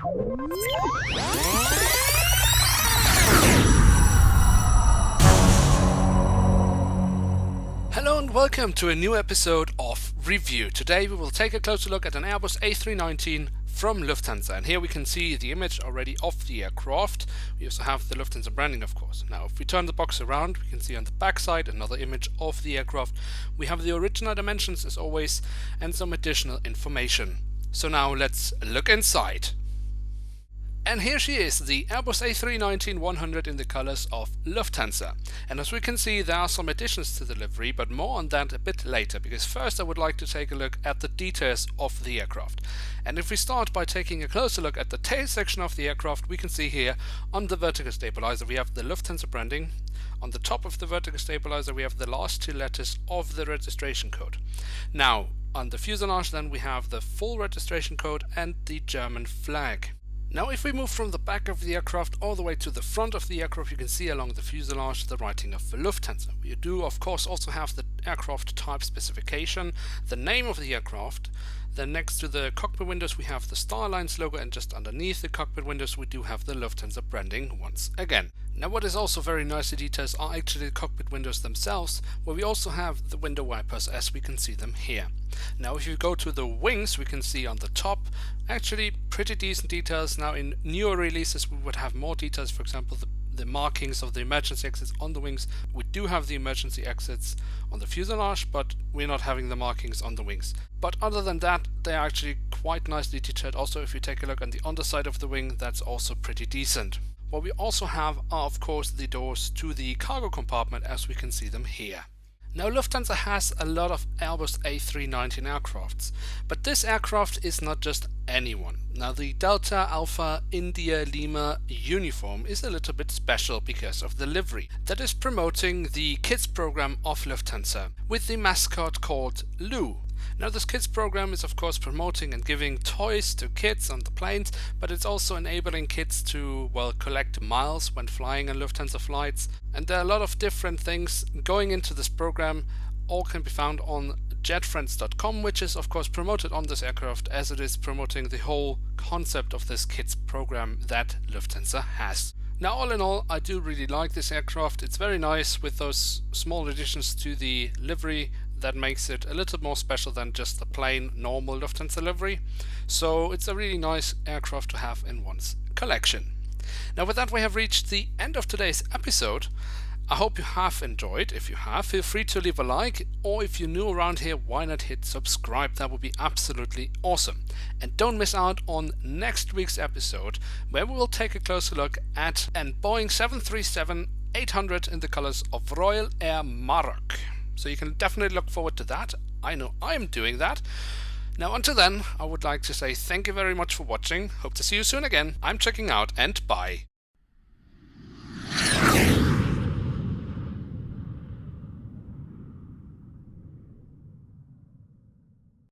Hello and welcome to a new episode of Review. Today we will take a closer look at an Airbus A319 from Lufthansa, and here we can see the image already of the aircraft. We also have the Lufthansa branding, of course. Now if we turn the box around, we can see on the back side another image of the aircraft. We have the original dimensions as always and some additional information. So now let's look inside. And here she is, the Airbus A319-100 in the colors of Lufthansa. And as we can see, there are some additions to the livery, but more on that a bit later, because first I would like to take a look at the details of the aircraft. And if we start by taking a closer look at the tail section of the aircraft, we can see here on the vertical stabilizer we have the Lufthansa branding. On the top of the vertical stabilizer we have the last two letters of the registration code. Now, on the fuselage then we have the full registration code and the German flag. Now if we move from the back of the aircraft all the way to the front of the aircraft, you can see along the fuselage the writing of Lufthansa. We do of course also have the aircraft type specification, the name of the aircraft. Then next to the cockpit windows we have the Starlines logo, and just underneath the cockpit windows we do have the Lufthansa branding once again. Now what is also very nicely detailed are actually the cockpit windows themselves, where we also have the window wipers as we can see them here. Now if you go to the wings, we can see on the top actually pretty decent details. Now in newer releases we would have more details, for example the markings of the emergency exits on the wings. We do have the emergency exits on the fuselage, but we're not having the markings on the wings. But other than that, they are actually quite nicely detailed. Also, if you take a look on the underside of the wing, that's also pretty decent. What we also have are of course the doors to the cargo compartment as we can see them here. Now Lufthansa has a lot of Airbus A319 aircrafts, but this aircraft is not just any one. Now the Delta Alpha India Lima uniform is a little bit special because of the livery that is promoting the kids program of Lufthansa with the mascot called Lu. Now this kids program is of course promoting and giving toys to kids on the planes, but it's also enabling kids to, well, collect miles when flying on Lufthansa flights. And there are a lot of different things going into this program. All can be found on jetfriends.com, which is of course promoted on this aircraft, as it is promoting the whole concept of this kids program that Lufthansa has. Now all in all, I do really like this aircraft. It's very nice with those small additions to the livery that makes it a little more special than just the plain normal Lufthansa livery. So it's a really nice aircraft to have in one's collection. Now with that we have reached the end of today's episode. I hope you have enjoyed. If you have, feel free to leave a like, or if you're new around here, why not hit subscribe? That would be absolutely awesome. And don't miss out on next week's episode, where we will take a closer look at an Boeing 737-800 in the colors of Royal Air Maroc. So you can definitely look forward to that. I know I'm doing that. Now until then, I would like to say thank you very much for watching. Hope to see you soon again. I'm checking out, and bye.